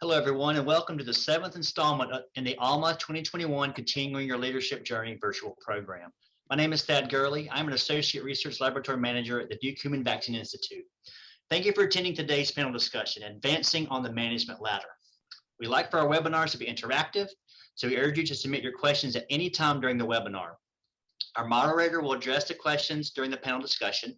Hello, everyone, and welcome to the 7th installment in the ALMA2021 Continuing Your Leadership Journey virtual program. My name is Thad Gurley. I'm an Associate Research Laboratory Manager at the Duke Human Vaccine Institute. Thank you for attending today's panel discussion, Advancing on the Management Ladder. We like for our webinars to be interactive, so we urge you to submit your questions at any time during the webinar. Our moderator will address the questions during the panel discussion.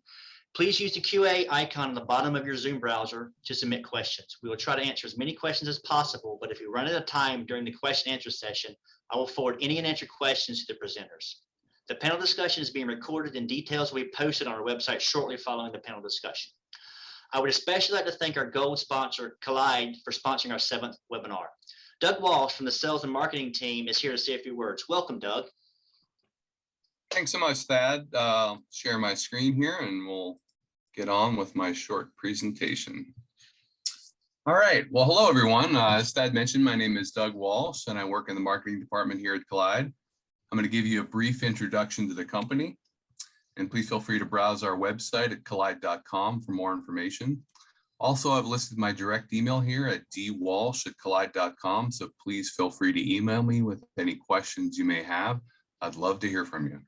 Please use the QA icon on the bottom of your Zoom browser to submit questions. We will try to answer as many questions as possible, but if we run out of time during the question and answer session, I will forward any unanswered questions to the presenters. The panel discussion is being recorded and details will be posted on our website shortly following the panel discussion. I would especially like to thank our gold sponsor, Collide, for sponsoring our 7th webinar. Doug Walsh from the sales and marketing team is here to say a few words. Welcome, Doug. Thanks so much, Thad. Share my screen here and we'll get on with my short presentation. All right, well, hello everyone. As Thad mentioned, my name is Doug Walsh and I work in the marketing department here at Collide. I'm going to give you a brief introduction to the company, and please feel free to browse our website at collide.com for more information. Also, I've listed my direct email here at dwalsh@collide.com, so please feel free to email me with any questions you may have. I'd love to hear from you.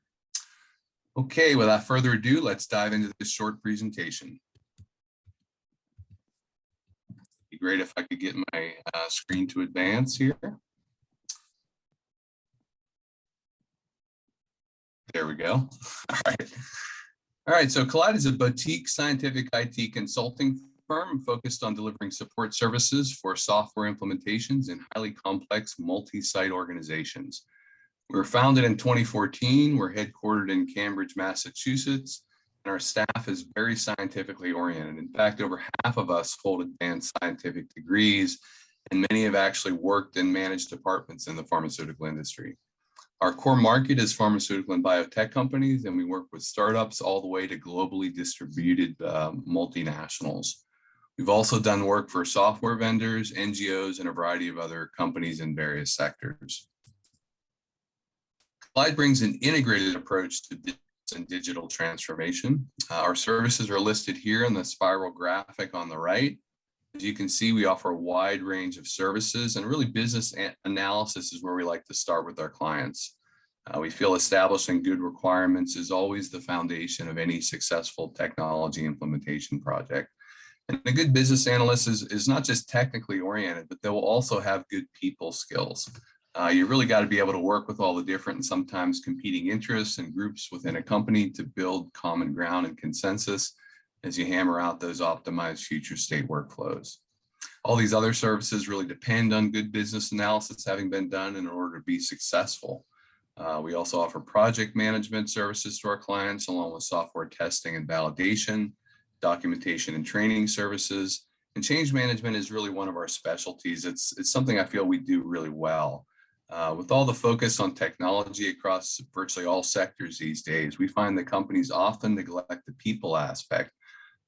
Okay, without further ado, let's dive into this short presentation. It'd be great if I could get my screen to advance here. There we go. All right, so Collide is a boutique scientific IT consulting firm focused on delivering support services for software implementations in highly complex multi-site organizations. We were founded in 2014. We're headquartered in Cambridge, Massachusetts, and our staff is very scientifically oriented. In fact, over half of us hold advanced scientific degrees, and many have actually worked and managed departments in the pharmaceutical industry. Our core market is pharmaceutical and biotech companies, and we work with startups all the way to globally distributed multinationals. We've also done work for software vendors, NGOs, and a variety of other companies in various sectors. Collide brings an integrated approach to business and digital transformation. Our services are listed here in the spiral graphic on the right. As you can see, we offer a wide range of services, and really business analysis is where we like to start with our clients. We feel establishing good requirements is always the foundation of any successful technology implementation project. And a good business analyst is not just technically oriented, but they will also have good people skills. You really got to be able to work with all the different and sometimes competing interests and groups within a company to build common ground and consensus as you hammer out those optimized future state workflows. All these other services really depend on good business analysis having been done in order to be successful. We also offer project management services to our clients, along with software testing and validation, documentation and training services, and change management is really one of our specialties. It's something I feel we do really well. With all the focus on technology across virtually all sectors these days, we find that companies often neglect the people aspect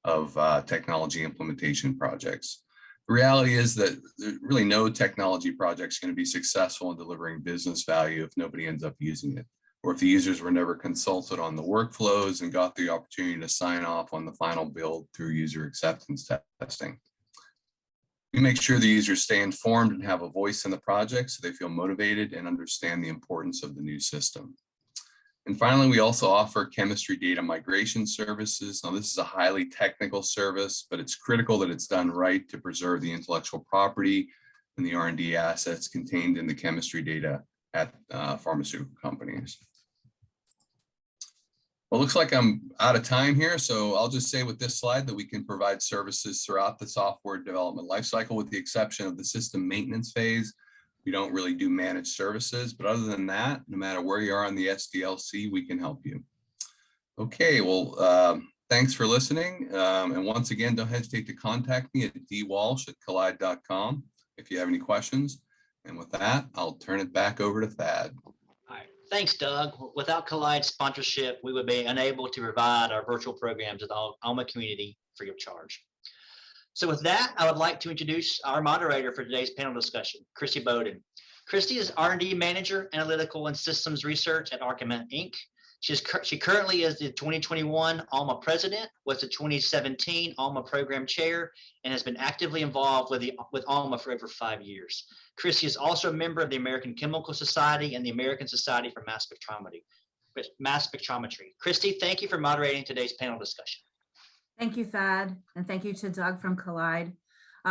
of technology implementation projects. The reality is that there's really no technology project is going to be successful in delivering business value if nobody ends up using it, or if the users were never consulted on the workflows and got the opportunity to sign off on the final build through user acceptance testing. We make sure the users stay informed and have a voice in the project so they feel motivated and understand the importance of the new system. And finally, we also offer chemistry data migration services. Now, this is a highly technical service, but it's critical that it's done right to preserve the intellectual property and the R&D assets contained in the chemistry data at pharmaceutical companies. Well, it looks like I'm out of time here, so I'll just say with this slide that we can provide services throughout the software development lifecycle, with the exception of the system maintenance phase. We don't really do managed services, but other than that, no matter where you are on the SDLC, we can help you. Okay, well, thanks for listening. And once again, don't hesitate to contact me at dwalsh@collide.com if you have any questions. And with that, I'll turn it back over to Thad. Thanks, Doug. Without Collide's sponsorship, we would be unable to provide our virtual programs to the ALMA community free of charge. So with that, I would like to introduce our moderator for today's panel discussion, Christy Bowden. Christy is R&D Manager, Analytical and Systems Research at Argument Inc. She currently is the 2021 ALMA president, was the 2017 ALMA program chair, and has been actively involved with ALMA for over 5 years. Christy is also a member of the American Chemical Society and the American Society for Mass Spectrometry. Christy, thank you for moderating today's panel discussion. Thank you, Thad, and thank you to Doug from Collide.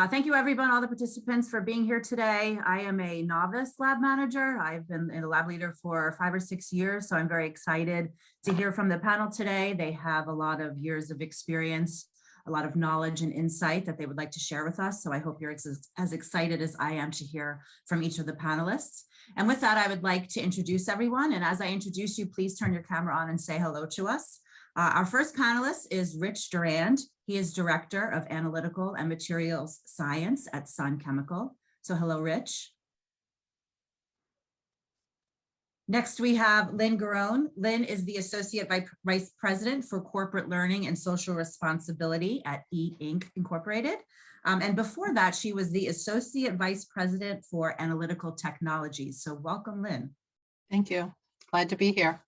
Thank you, everyone, all the participants for being here today. I am a novice lab manager. I've been a lab leader for 5 or 6 years, so I'm very excited to hear from the panel today. They have a lot of years of experience, a lot of knowledge and insight that they would like to share with us. So I hope you're as excited as I am to hear from each of the panelists. And with that, I would like to introduce everyone. And as I introduce you, please turn your camera on and say hello to us. Our first panelist is Rich Durand. He is Director of Analytical and Materials Science at Sun Chemical. So hello, Rich. Next, we have Lynne Garone. Lynne is the Associate Vice President for Corporate Learning and Social Responsibility at E-Ink Incorporated. And before that, she was the Associate Vice President for Analytical Technologies. So welcome, Lynne. Thank you. Glad to be here.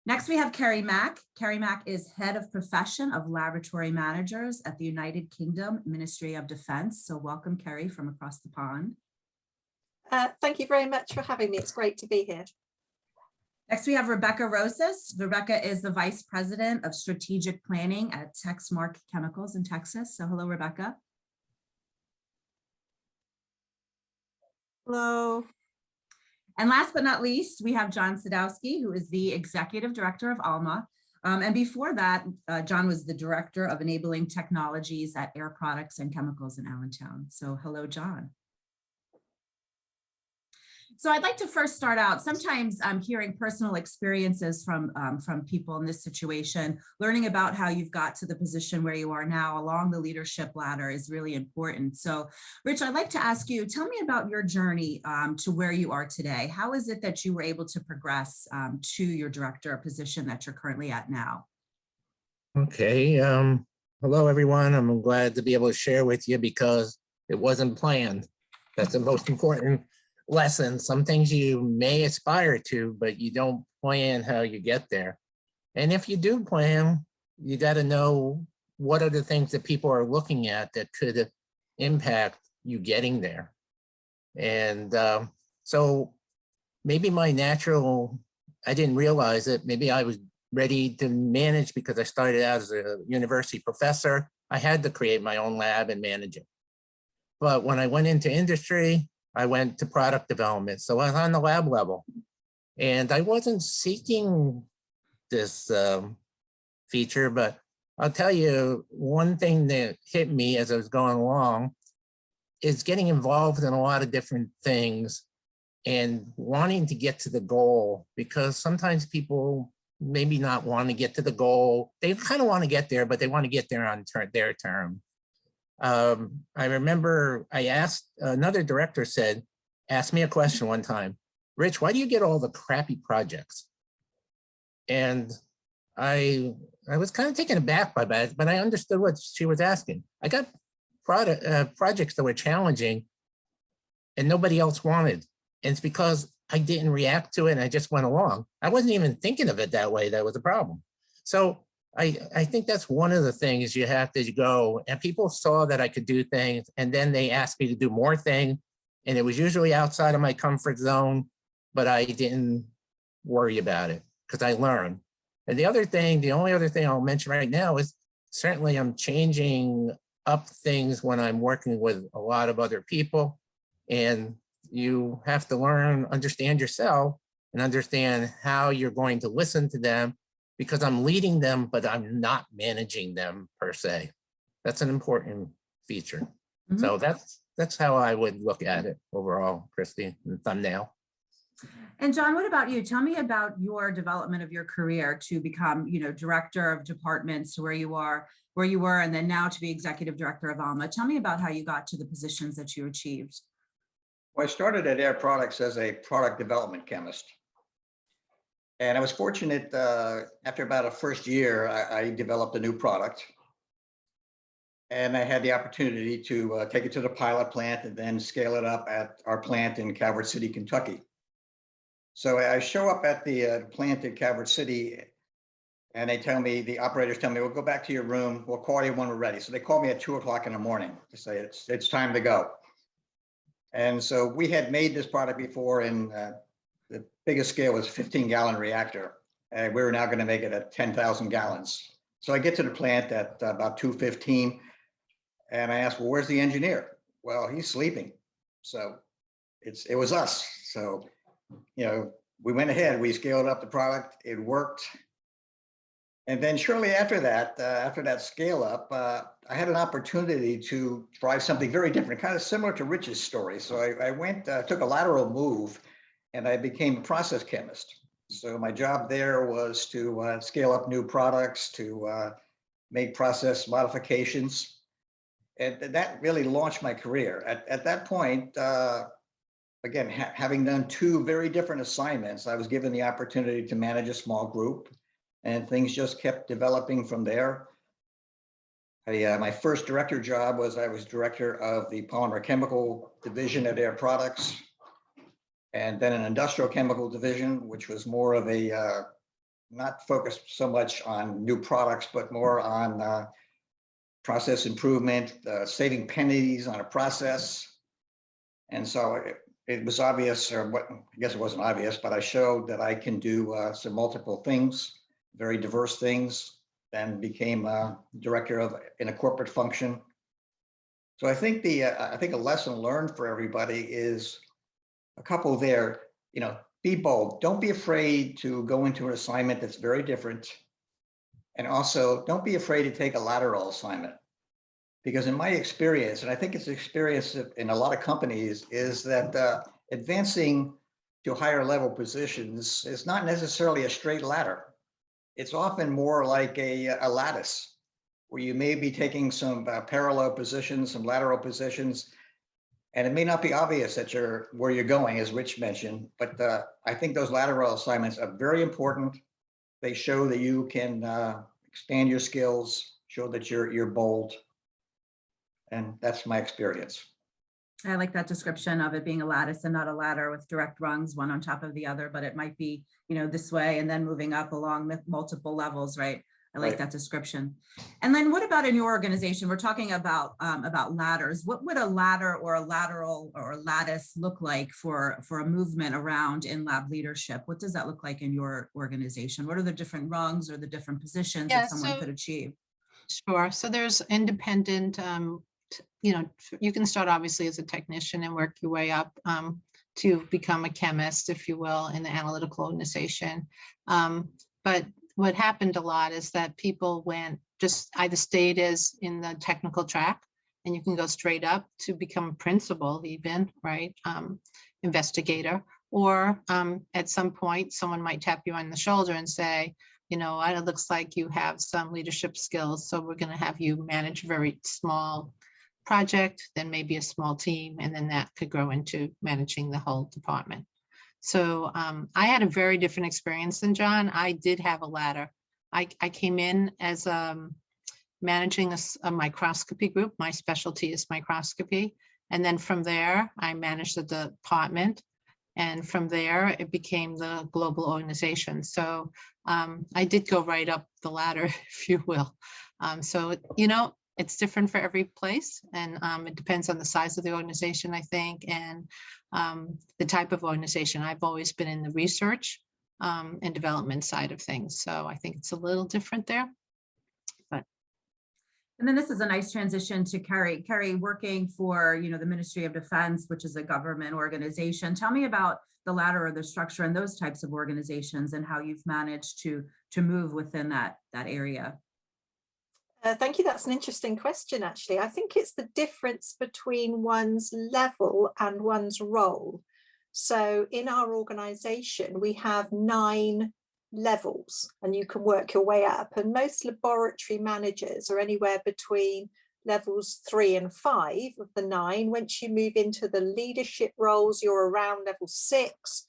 Next, we have Kerri Mack. Kerri Mack is Head of Profession of Laboratory Managers at the United Kingdom Ministry of Defense. So welcome, Kerri, from across the pond. Thank you very much for having me. It's great to be here. Next, we have Rebekah Rosas. Rebekah is the Vice President of Strategic Planning at Texmark Chemicals in Texas. So hello, Rebekah. Hello. And last but not least, we have John Sadowski, who is the Executive Director of ALMA. And before that, John was the Director of Enabling Technologies at Air Products and Chemicals in Allentown. So hello, John. So I'd like to first start out. Sometimes I'm hearing personal experiences from people in this situation. Learning about how you've got to the position where you are now along the leadership ladder is really important. So Rich, I'd like to ask you, tell me about your journey to where you are today. How is it that you were able to progress to your director position that you're currently at now? Okay. Hello, everyone. I'm glad to be able to share with you because it wasn't planned. That's the most important lesson. Some things you may aspire to, but you don't plan how you get there. And if you do plan, you got to know what are the things that people are looking at that could impact you getting there. And so maybe my natural, I didn't realize it, maybe I was ready to manage because I started out as a university professor. I had to create my own lab and manage it. But when I went into industry, I went to product development. So I was on the lab level and I wasn't seeking this feature, but I'll tell you one thing that hit me as I was going along is getting involved in a lot of different things and wanting to get to the goal, because sometimes people maybe not want to get to the goal. They kind of want to get there, but they want to get there on their term. I remember I asked, another director said, asked me a question one time, Rich, why do you get all the crappy projects? And I was kind of taken aback by that, but I understood what she was asking. I got projects that were challenging and nobody else wanted. And it's because I didn't react to it and I just went along. I wasn't even thinking of it that way. That was a problem. So I think that's one of the things you have to go, and people saw that I could do things and then they asked me to do more things, and it was usually outside of my comfort zone, but I didn't worry about it because I learned. And the only other thing I'll mention right now is certainly I'm changing up things when I'm working with a lot of other people, and you have to learn, understand yourself and understand how you're going to listen to them, because I'm leading them, but I'm not managing them per se. That's an important feature. Mm-hmm. So that's how I would look at it overall, Christy, in the thumbnail. And John, what about you? Tell me about your development of your career to become, director of departments, where you were, and then now to be executive director of ALMA. Tell me about how you got to the positions that you achieved. Well, I started at Air Products as a product development chemist. And I was fortunate, after about a first year, I developed a new product. And I had the opportunity to take it to the pilot plant and then scale it up at our plant in Calvert City, Kentucky. So I show up at the plant in Calvert City, and they tell me, the operators tell me, we'll go back to your room. We'll call you when we're ready. So they call me at 2 o'clock in the morning to say it's time to go. And so we had made this product before, and the biggest scale was 15-gallon reactor. And we were now going to make it at 10,000 gallons. So I get to the plant at about 2:15, and I ask, well, where's the engineer? Well, he's sleeping. So it was us. So, you know, we went ahead, we scaled up the product, it worked. And then shortly after that scale up, I had an opportunity to try something very different, kind of similar to Rich's story. So I went, took a lateral move, and I became a process chemist. So my job there was to scale up new products, to make process modifications. And that really launched my career. At that point, again, having done 2 very different assignments, I was given the opportunity to manage a small group, and things just kept developing from there. My first director job was I was director of the polymer chemical division at Air Products, and then an industrial chemical division, which was more of a, not focused so much on new products, but more on process improvement, saving pennies on a process. And so it was obvious, or what, I guess it wasn't obvious, but I showed that I can do some multiple things, very diverse things, then became director of in a corporate function. So I think a lesson learned for everybody is a couple there, you know, be bold. Don't be afraid to go into an assignment that's very different. And also don't be afraid to take a lateral assignment. Because in my experience, and I think it's experience in a lot of companies, is that advancing to higher level positions is not necessarily a straight ladder. It's often more like a lattice, where you may be taking some parallel positions, some lateral positions, and it may not be obvious that where you're going, as Rich mentioned, but I think those lateral assignments are very important. They show that you can expand your skills, show that you're bold. And that's my experience. I like that description of it being a lattice and not a ladder with direct rungs, one on top of the other, but it might be, you know, this way and then moving up along multiple levels, right? I like that description. And then what about in your organization? We're talking about ladders. What would a ladder or a lateral or a lattice look like for a movement around in lab leadership? What does that look like in your organization? What are the different rungs or the different positions that someone could achieve? Sure. So there's independent, you know, you can start obviously as a technician and work your way up to become a chemist, if you will, in the analytical organization. But what happened a lot is that people just either stayed as in the technical track, and you can go straight up to become a principal even, right? Investigator, or at some point, someone might tap you on the shoulder and say, you know, it looks like you have some leadership skills, so we're going to have you manage a very small project, then maybe a small team, and then that could grow into managing the whole department. So I had a very different experience than John. I did have a ladder. I came in as managing a microscopy group. My specialty is microscopy. And then from there, I managed the department. And from there, it became the global organization. So I did go right up the ladder, if you will. So, you know, it's different for every place, and it depends on the size of the organization, I think, and the type of organization. I've always been in the research and development side of things, so I think it's a little different there. But and then this is a nice transition to Kerri. Kerri, working for, you know, the Ministry of Defense, which is a government organization. Tell me about the ladder or the structure and those types of organizations and how you've managed to move within that area. Thank you. That's an interesting question, actually. I think it's the difference between one's level and one's role. So in our organization, we have 9 levels, and you can work your way up. And most laboratory managers are anywhere between levels 3 and 5 of the 9. Once you move into the leadership roles, you're around level 6,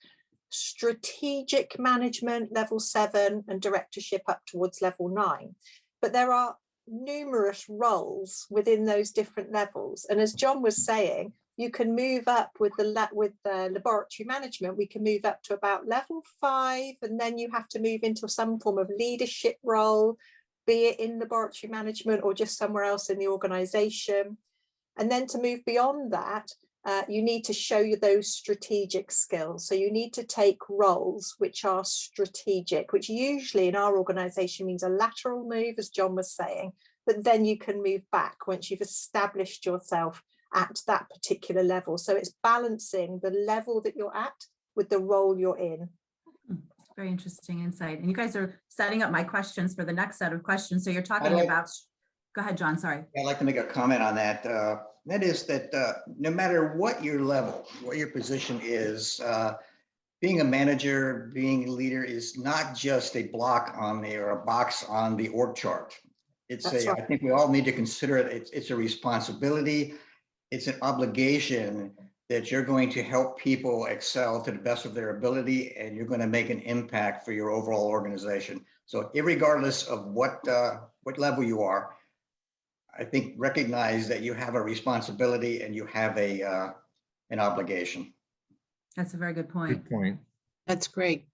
strategic management, level 7, and directorship up towards level 9. But there are numerous roles within those different levels. And as John was saying, you can move up with the laboratory management. We can move up to about level 5, and then you have to move into some form of leadership role, be it in laboratory management or just somewhere else in the organization. And then to move beyond that, you need to show you those strategic skills. So you need to take roles which are strategic, which usually in our organization means a lateral move, as John was saying, but then you can move back once you've established yourself at that particular level. So it's balancing the level that you're at with the role you're in. Very interesting insight. And you guys are setting up my questions for the next set of questions. So you're talking about, go ahead, John, sorry. I'd like to make a comment on that. That is that no matter what your level, what your position is, being a manager, being a leader is not just a block on the, or a box on the org chart. It's That's right. I think we all need to consider it. It's a responsibility. It's an obligation that you're going to help people excel to the best of their ability, and you're going to make an impact for your overall organization. So irregardless of what level you are, I think recognize that you have a responsibility and you have an obligation. That's a very good point. Good point. That's great.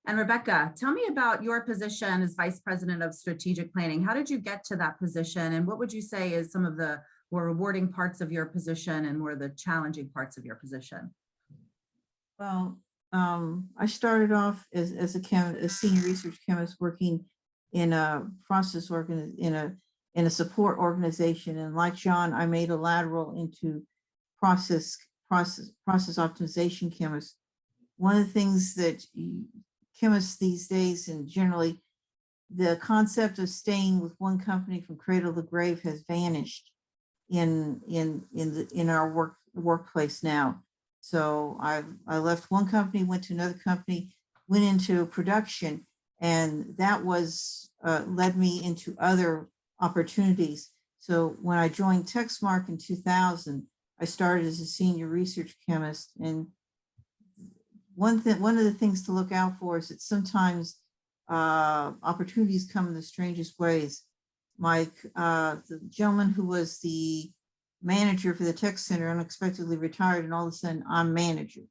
And Rebekah, tell me about your position as Vice President of Strategic Planning. How did you get to that position? And what would you say is some of the more rewarding parts of your position and more the challenging parts of your position? Well, I started off as a senior research chemist working in a process in a support organization, and like John, I made a lateral into process optimization chemist. One of the things that chemists these days, and generally, the concept of staying with one company from cradle to grave has vanished in our workplace now. So I left one company, went to another company, went into production, and that was led me into other opportunities. So when I joined Texmark in 2000, I started as a senior research chemist. And one of the things to look out for is that sometimes opportunities come in the strangest ways. The gentleman who was the manager for the tech center unexpectedly retired, and all of a sudden I'm manager.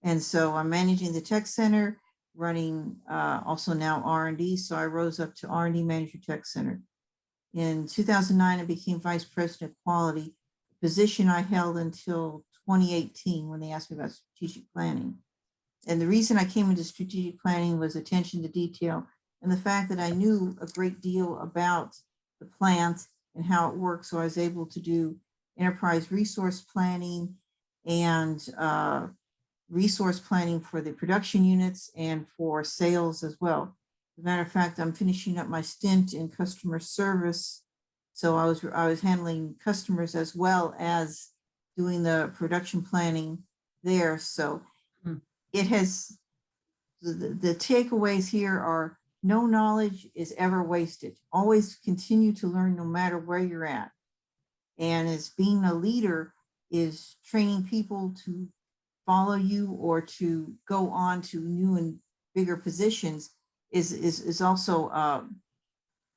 And so I'm managing the tech center, running also now R&D. So I rose up to R&D manager tech center. In 2009, I became vice president of quality, a position I held until 2018 when they asked me about strategic planning. And the reason I came into strategic planning was attention to detail and the fact that I knew a great deal about the plant and how it works. So I was able to do enterprise resource planning and resource planning for the production units and for sales as well. As a matter of fact, I'm finishing up my stint in customer service. So I was handling customers as well as doing the production planning there. So it has, the takeaways here are no knowledge is ever wasted. Always continue to learn no matter where you're at. And as being a leader is training people to follow you or to go on to new and bigger positions is also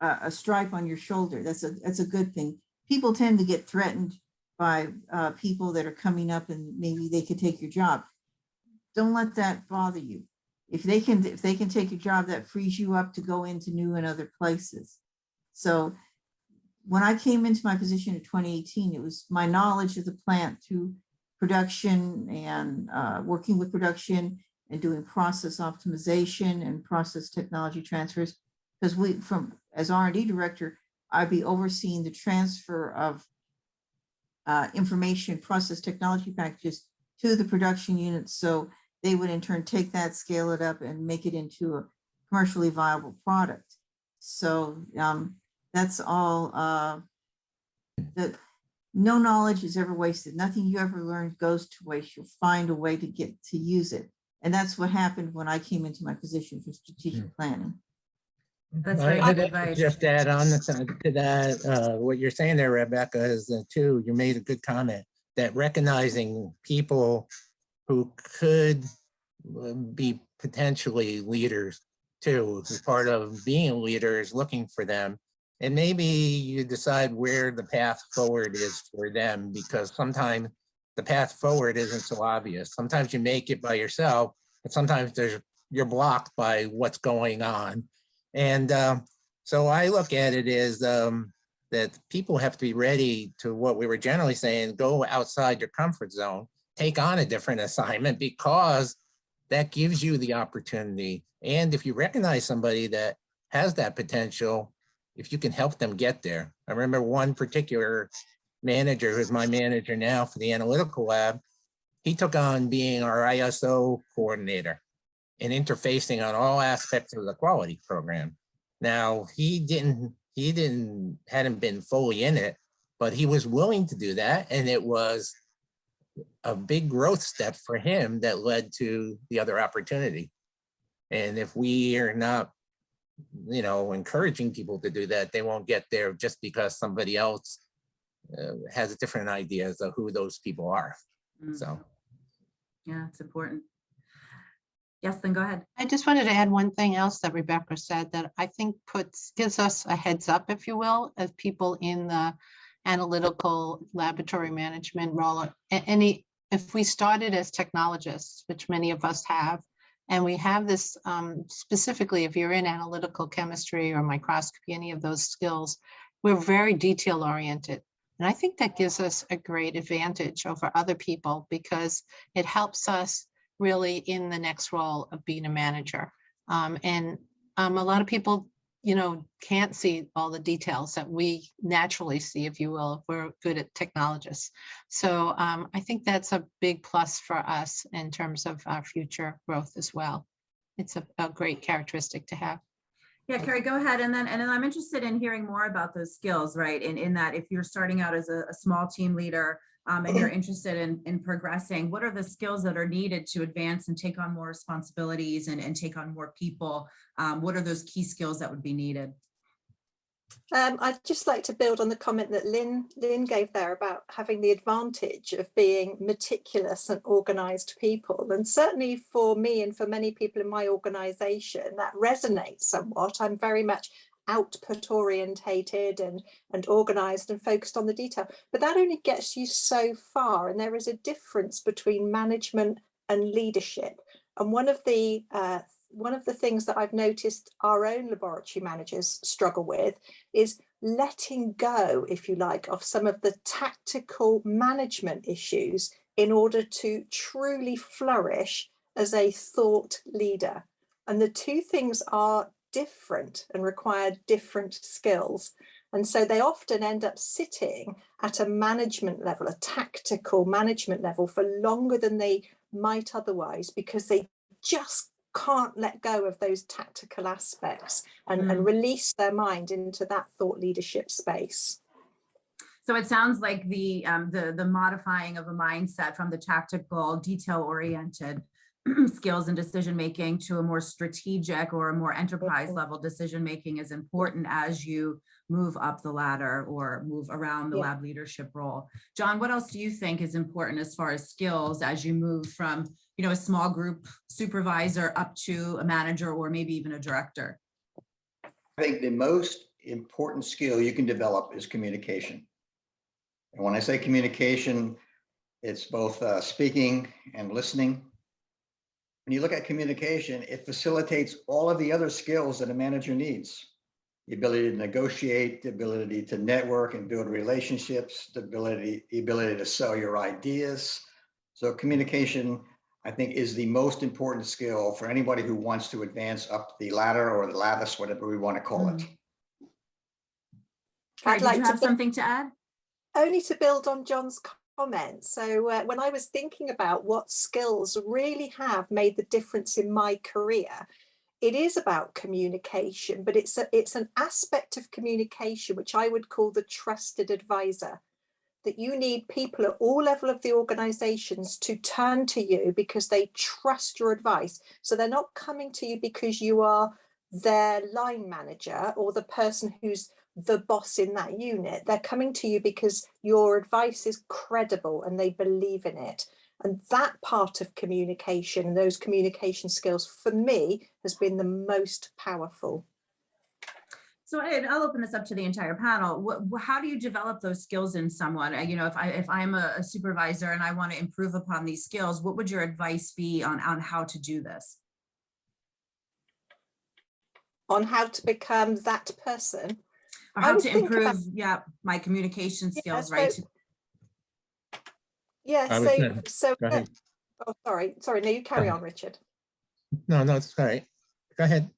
a stripe on your shoulder. That's a good thing. People tend to get threatened by people that are coming up and maybe they could take your job. Don't let that bother you. If they can take your job, that frees you up to go into new and other places. So when I came into my position in 2018, it was my knowledge of the plant through production and working with production and doing process optimization and process technology transfers. Because as R&D director, I'd be overseeing the transfer of information process technology packages to the production units. So they would in turn take that, scale it up, and make it into a commercially viable product. So that's all. That no knowledge is ever wasted. Nothing you ever learn goes to waste. You'll find a way to get to use it. And that's what happened when I came into my position for strategic planning. That's very good I'd advice. just add on to that, what you're saying there, Rebekah, is that too, you made a good comment that recognizing people who could be potentially leaders too, as part of being a leader is looking for them and maybe you decide where the path forward is for them, because sometimes the path forward isn't so obvious. Sometimes you make it by yourself, but sometimes you're blocked by what's going on. And so I look at it as that people have to be ready to, what we were generally saying, go outside your comfort zone, take on a different assignment, because that gives you the opportunity. And if you recognize somebody that has that potential, if you can help them get there. I remember one particular manager, who's my manager now for the analytical lab, he took on being our ISO coordinator and interfacing on all aspects of the quality program. Now, hadn't been fully in it, but he was willing to do that. And it was a big growth step for him that led to the other opportunity. And if we are not, encouraging people to do that, they won't get there just because somebody else has different ideas of who those people are. So. Yeah, it's important. Yes, then go ahead. I just wanted to add one thing else that Rebekah said that I think gives us a heads up, if you will, as people in the analytical laboratory management role. If we started as technologists, which many of us have, and we have this specifically, if you're in analytical chemistry or microscopy, any of those skills, we're very detail oriented. And I think that gives us a great advantage over other people, because it helps us really in the next role of being a manager. A lot of people, can't see all the details that we naturally see, if you will, if we're good at technologists. So I think that's a big plus for us in terms of our future growth as well. It's a great characteristic to have. Yeah, Kerri, go ahead. And then I'm interested in hearing more about those skills, right? In that, if you're starting out as a small team leader and you're interested in progressing, what are the skills that are needed to advance and take on more responsibilities and take on more people? What are those key skills that would be needed? I'd just like to build on the comment that Lynne gave there about having the advantage of being meticulous and organized people. And certainly for me and for many people in my organization, that resonates somewhat. I'm very much output orientated and organized and focused on the detail, but that only gets you so far. And there is a difference between management and leadership. And one of the things that I've noticed our own laboratory managers struggle with is letting go, if you like, of some of the tactical management issues in order to truly flourish as a thought leader. And the two things are different and require different skills. And so they often end up sitting at a management level, a tactical management level, for longer than they might otherwise, because they just can't let go of those tactical aspects and release their mind into that thought leadership space. So it sounds like the modifying of a mindset from the tactical, detail-oriented skills and decision-making to a more strategic or a more enterprise level decision-making is important as you move up the ladder or move around the lab leadership role. John, what else do you think is important as far as skills as you move from, a small group supervisor up to a manager or maybe even a director? I think the most important skill you can develop is communication. And when I say communication, it's both speaking and listening. When you look at communication, it facilitates all of the other skills that a manager needs. The ability to negotiate, the ability to network and build relationships, the ability to sell your ideas. So communication, I think, is the most important skill for anybody who wants to advance up the ladder or the lattice, whatever we want to call it. Kerri, did you have something to add? Only to build on John's comment. So when I was thinking about what skills really have made the difference in my career, it is about communication, but it's an aspect of communication which I would call the trusted advisor. That you need people at all levels of the organizations to turn to you because they trust your advice. So they're not coming to you because you are their line manager or the person who's the boss in that unit. They're coming to you because your advice is credible and they believe in it. And that part of communication, those communication skills, for me, has been the most powerful. So I'll open this up to the entire panel. How do you develop those skills in someone? You know, if I'm a supervisor and I want to improve upon these skills, what would your advice be on how to do this? On how to become that person? Or how to improve, my communication skills, right? So Go ahead. oh, sorry, no, you carry on, Richard. No, it's all right. Go ahead.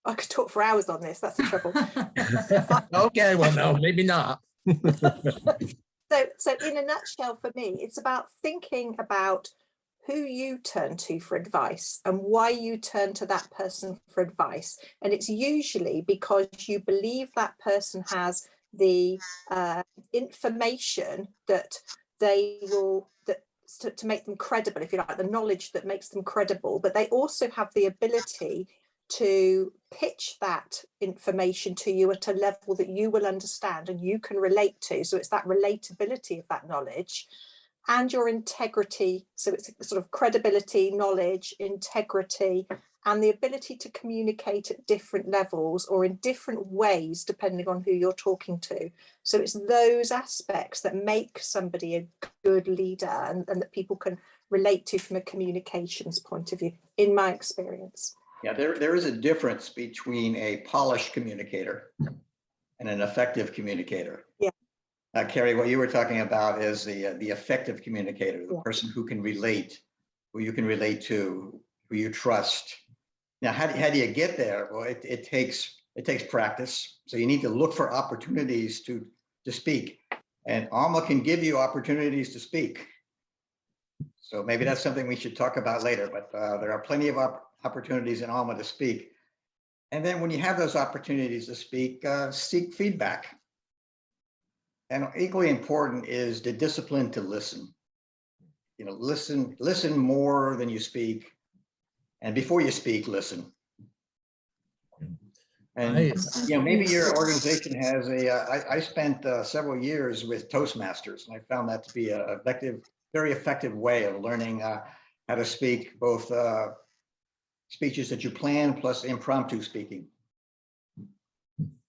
I could talk for hours on this, that's the trouble. Okay, well, no, maybe not. So in a nutshell, for me, it's about thinking about who you turn to for advice and why you turn to that person for advice. And it's usually because you believe that person has the information that they will, to make them credible, if you like, the knowledge that makes them credible, but they also have the ability to pitch that information to you at a level that you will understand and you can relate to. So it's that relatability of that knowledge and your integrity. So it's sort of credibility, knowledge, integrity, and the ability to communicate at different levels or in different ways, depending on who you're talking to. So it's those aspects that make somebody a good leader and that people can relate to from a communications point of view, in my experience. Yeah, there is a difference between a polished communicator and an effective communicator. Yeah. Kerri, what you were talking about is the effective communicator, the person who can relate, who you can relate to, who you trust. Now, how do you get there? Well, it takes practice. So you need to look for opportunities to speak, and ALMA can give you opportunities to speak. So maybe that's something we should talk about later. But there are plenty of opportunities in ALMA to speak. And then when you have those opportunities to speak, seek feedback. And equally important is the discipline to listen. You know, listen more than you speak. And before you speak, listen. And you know, maybe your organization has I spent several years with Toastmasters, and I found that to be a very effective way of learning how to speak, both speeches that you plan plus impromptu speaking.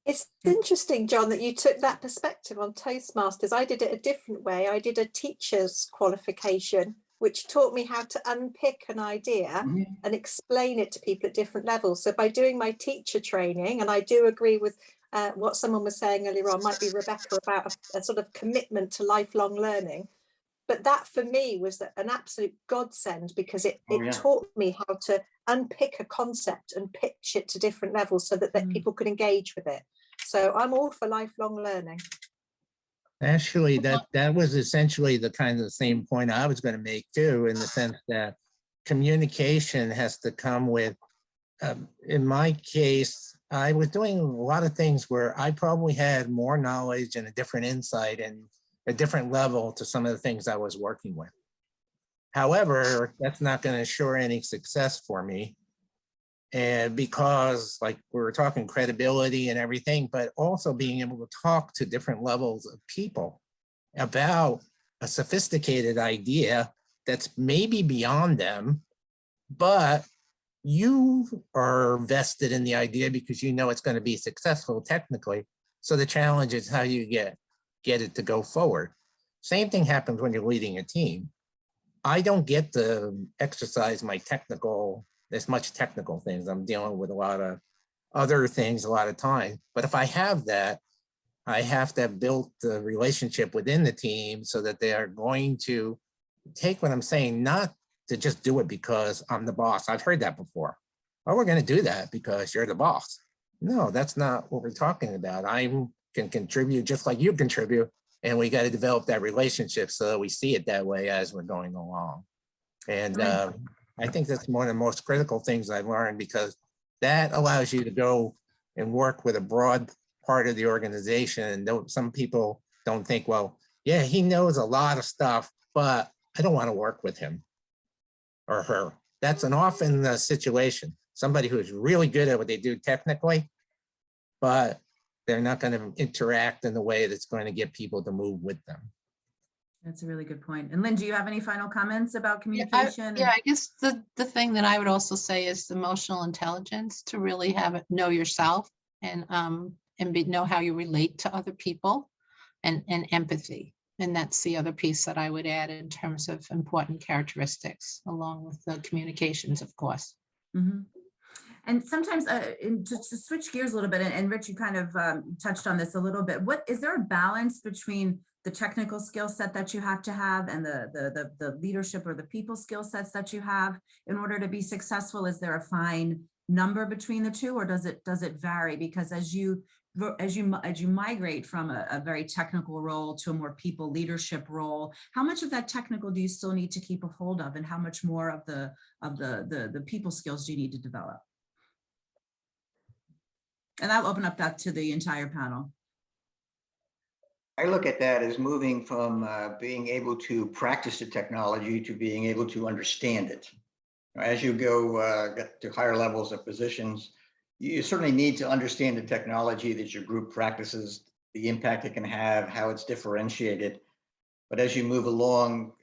It's interesting, John, that you took that perspective on Toastmasters. I did it a different way. I did a teacher's qualification, which taught me how to unpick an idea and explain it to people at different levels. So by doing my teacher training, and I do agree with what someone was saying earlier on, might be Rebecca, about a sort of commitment to lifelong learning. But that for me was an absolute godsend, because it taught me how to unpick a concept and pitch it to different levels so that people could engage with it. So I'm all for lifelong learning. Actually, that was essentially the kind of the same point I was going to make too, in the sense that communication has to come with, in my case, I was doing a lot of things where I probably had more knowledge and a different insight and a different level to some of the things I was working with. However, that's not going to assure any success for me. And because, like, we were talking credibility and everything, but also being able to talk to different levels of people about a sophisticated idea that's maybe beyond them, but you are vested in the idea because you know it's going to be successful technically. So the challenge is how you get it to go forward. Same thing happens when you're leading a team. I don't get to exercise my there's much technical things. I'm dealing with a lot of other things a lot of time. But if I have that, I have to have built the relationship within the team so that they are going to take what I'm saying, not to just do it because I'm the boss. I've heard that before. Oh, we're going to do that because you're the boss. No, that's not what we're talking about. I can contribute just like you contribute. And we got to develop that relationship so that we see it that way as we're going along. And I think that's one of the most critical things I've learned, because that allows you to go and work with a broad part of the organization. And some people don't think, well, yeah, he knows a lot of stuff, but I don't want to work with him or her. That's an often the situation. Somebody who's really good at what they do technically, but they're not going to interact in the way that's going to get people to move with them. That's a really good point. And Lynne, do you have any final comments about communication? I guess the thing that I would also say is emotional intelligence, to really know yourself know how you relate to other people, and empathy. And that's the other piece that I would add in terms of important characteristics, along with the communications, of course. Mhm. And sometimes, to switch gears a little bit, and Rich, you kind of touched on this a little bit. What is there a balance between the technical skill set that you have to have and the leadership or the people skill sets that you have in order to be successful? Is there a fine number between the two, or does it vary? Because as you migrate from a very technical role to a more people leadership role, how much of that technical do you still need to keep a hold of, and how much more of the people skills do you need to develop? And I'll open up that to the entire panel. I look at that as moving from being able to practice the technology to being able to understand it. As you go get to higher levels of positions, you certainly need to understand the technology that your group practices, the impact it can have, how it's differentiated. But as you move along,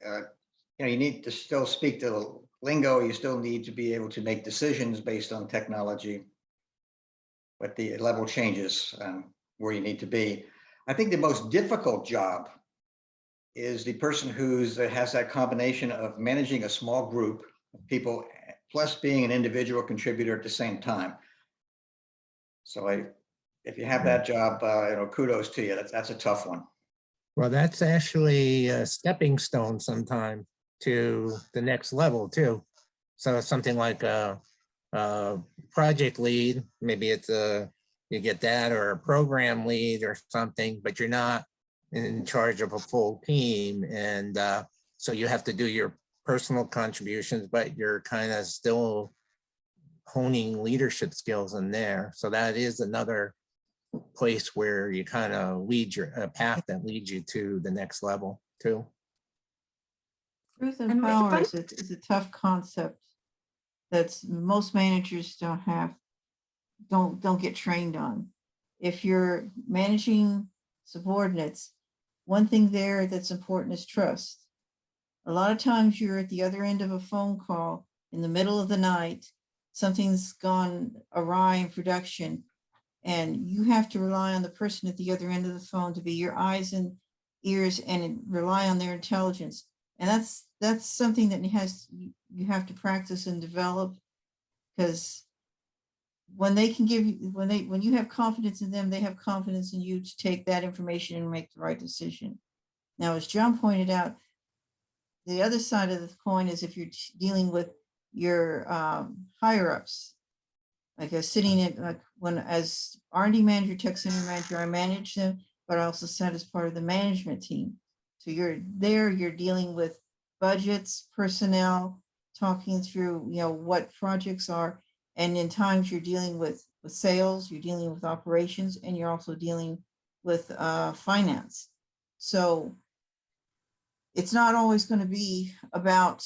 you need to still speak the lingo. You still need to be able to make decisions based on technology. But the level changes where you need to be. I think the most difficult job is the person who has that combination of managing a small group of people plus being an individual contributor at the same time. So if you have that job, kudos to you. That's a tough one. Well, that's actually a stepping stone sometime to the next level too. So something like a project lead, maybe it's you get that, or a program lead or something, but you're not in charge of a full team. And so you have to do your personal contributions, but you're kind of still honing leadership skills in there. So that is another place where you kind of lead a path that leads you to the next level too. Truth and power is a tough concept that most managers don't get trained on. If you're managing subordinates, one thing there that's important is trust. A lot of times you're at the other end of a phone call in the middle of the night, something's gone awry in production, and you have to rely on the person at the other end of the phone to be your eyes and ears and rely on their intelligence. And that's something that you have to practice and develop, because when they can give you, when you have confidence in them, they have confidence in you to take that information and make the right decision. Now, as John pointed out, the other side of the coin is if you're dealing with your higher ups, like sitting in, like when as R&D manager, tech center manager, I manage them, but I also sat as part of the management team. So you're dealing with budgets, personnel, talking through, what projects are. And in times you're dealing with sales, you're dealing with operations, and you're also dealing with finance. So it's not always going to be about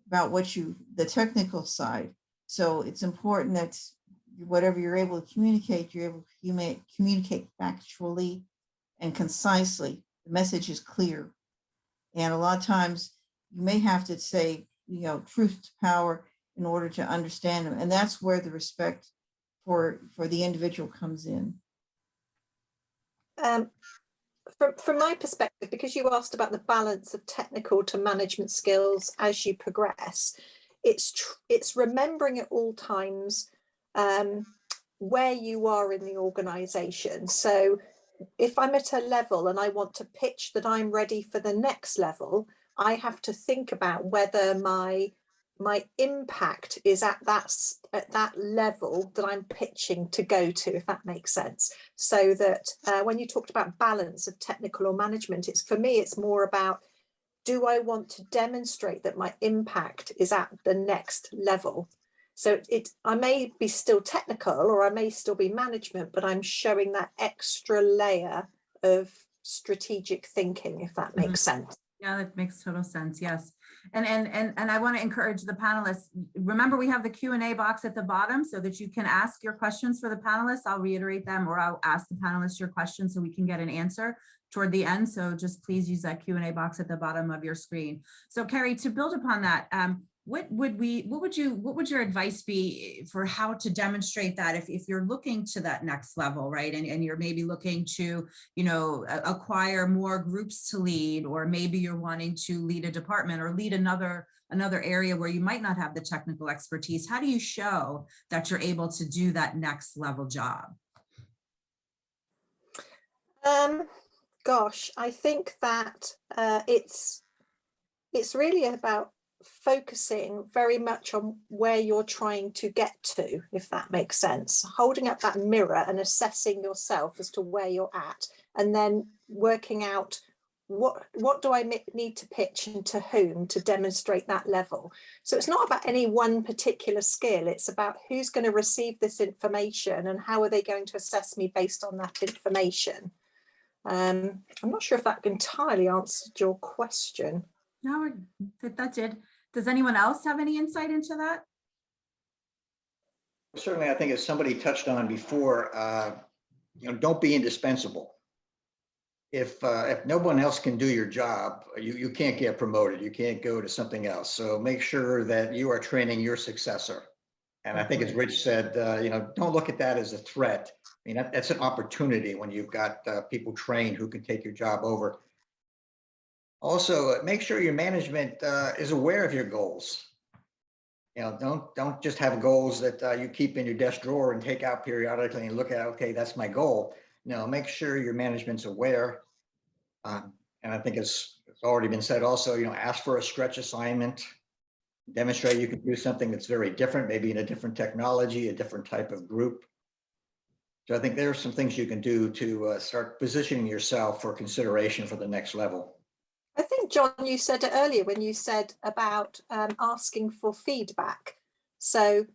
the technical side. So it's important that whatever you're able to communicate, you're able to communicate factually and concisely. The message is clear. And a lot of times you may have to say, truth to power in order to understand them. And that's where the respect for the individual comes in. From my perspective, because you asked about the balance of technical to management skills as you progress, it's remembering at all times where you are in the organization. So if I'm at a level and I want to pitch that I'm ready for the next level, I have to think about whether my impact is at that level that I'm pitching to go to, if that makes sense. So that when you talked about balance of technical or management, for me, it's more about, do I want to demonstrate that my impact is at the next level? So I may be still technical or I may still be management, but I'm showing that extra layer of strategic thinking, if that makes sense. Yeah, that makes total sense. Yes. And I want to encourage the panelists. Remember, we have the Q&A box at the bottom so that you can ask your questions for the panelists. I'll reiterate them, or I'll ask the panelists your questions so we can get an answer toward the end. So just please use that Q&A box at the bottom of your screen. So Kerri, to build upon that, what would your advice be for how to demonstrate that if you're looking to that next level, right? And you're maybe looking to, acquire more groups to lead, or maybe you're wanting to lead a department or lead another area where you might not have the technical expertise. How do you show that you're able to do that next level job? Gosh, I think that it's really about focusing very much on where you're trying to get to, if that makes sense. Holding up that mirror and assessing yourself as to where you're at, and then working out what do I need to pitch and to whom to demonstrate that level. So it's not about any one particular skill, it's about who's going to receive this information and how are they going to assess me based on that information. I'm not sure if that entirely answered your question. No, that did. Does anyone else have any insight into that? Certainly, I think as somebody touched on before, don't be indispensable. If no one else can do your job, you can't get promoted. You can't go to something else. So make sure that you are training your successor. And I think, as Rich said, don't look at that as a threat. I mean, that's an opportunity when you've got people trained who can take your job over. Also, make sure your management is aware of your goals. Don't just have goals that you keep in your desk drawer and take out periodically and look at, okay, that's my goal. No, make sure your management's aware. And I think it's already been said also, ask for a stretch assignment, demonstrate you can do something that's very different, maybe in a different technology, a different type of group. So I think there are some things you can do to start positioning yourself for consideration for the next level. I think, John, you said it earlier when you said about asking for feedback. So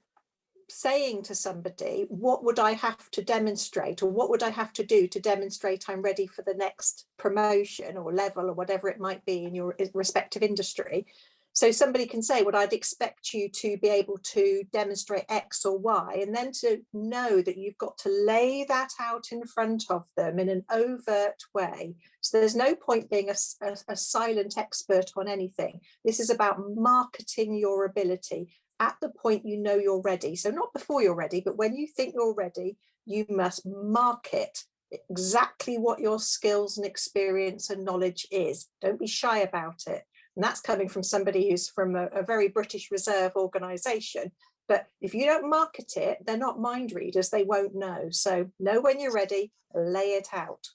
saying to somebody, what would I have to demonstrate, or what would I have to do to demonstrate I'm ready for the next promotion or level or whatever it might be in your respective industry. So somebody can say, well, I'd expect you to be able to demonstrate X or Y, and then to know that you've got to lay that out in front of them in an overt way. So there's no point being a silent expert on anything. This is about marketing your ability at the point you're ready. So not before you're ready, but when you think you're ready, you must market exactly what your skills and experience and knowledge is. Don't be shy about it. And that's coming from somebody who's from a very British Reserve organisation. But if you don't market it, they're not mind readers, they won't know. So know when you're ready, lay it out.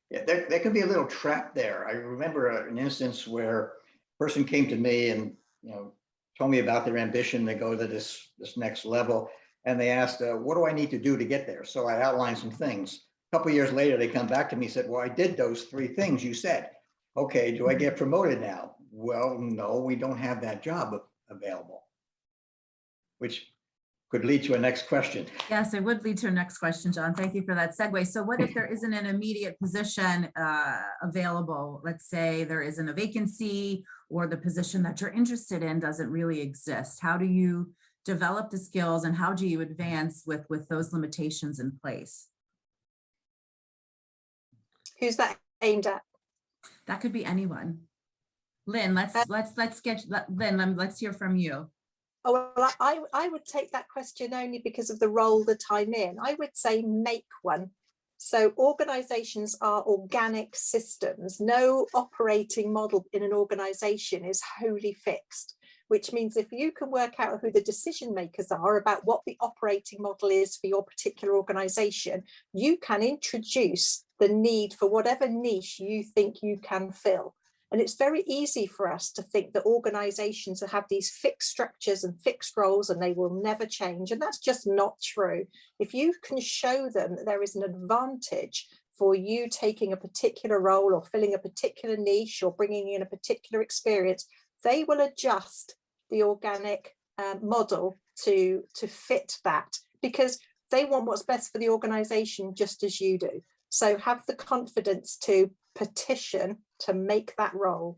Yeah, there could be a little trap there. I remember an instance where a person came to me and told me about their ambition to go to this next level. And they asked, what do I need to do to get there? So I outlined some things. A couple of years later, they come back to me and said, well, I did those 3 things you said. Okay, do I get promoted now? Well, no, we don't have that job available, which could lead to a next question. Yes, it would lead to a next question, John. Thank you for that segue. So what if there isn't an immediate position available? Let's say there isn't a vacancy, or the position that you're interested in doesn't really exist. How do you develop the skills, and how do you advance with those limitations in place? Who's that aimed at? That could be anyone. Lynn, let's hear from you. Oh, well, I would take that question only because of the role that I'm in. I would say make one. So organizations are organic systems. No operating model in an organization is wholly fixed, which means if you can work out who the decision makers are about what the operating model is for your particular organization, you can introduce the need for whatever niche you think you can fill. And it's very easy for us to think that organizations have these fixed structures and fixed roles and they will never change. And that's just not true. If you can show them that there is an advantage for you taking a particular role or filling a particular niche or bringing in a particular experience, they will adjust the organic model to fit that, because they want what's best for the organization just as you do. So have the confidence to petition to make that role.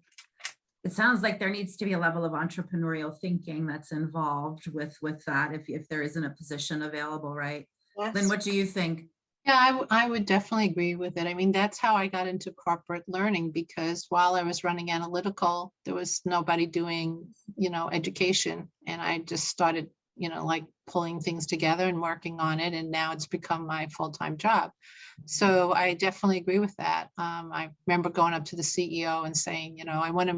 It sounds like there needs to be a level of entrepreneurial thinking that's involved with that if there isn't a position available, right? Yes. Lynn, what do you think? Yeah, I would definitely agree with it. I mean, that's how I got into corporate learning, because while I was running analytical, there was nobody doing, education. And I just started, like pulling things together and working on it. And now it's become my full-time job. So I definitely agree with that. I remember going up to the CEO and saying, I want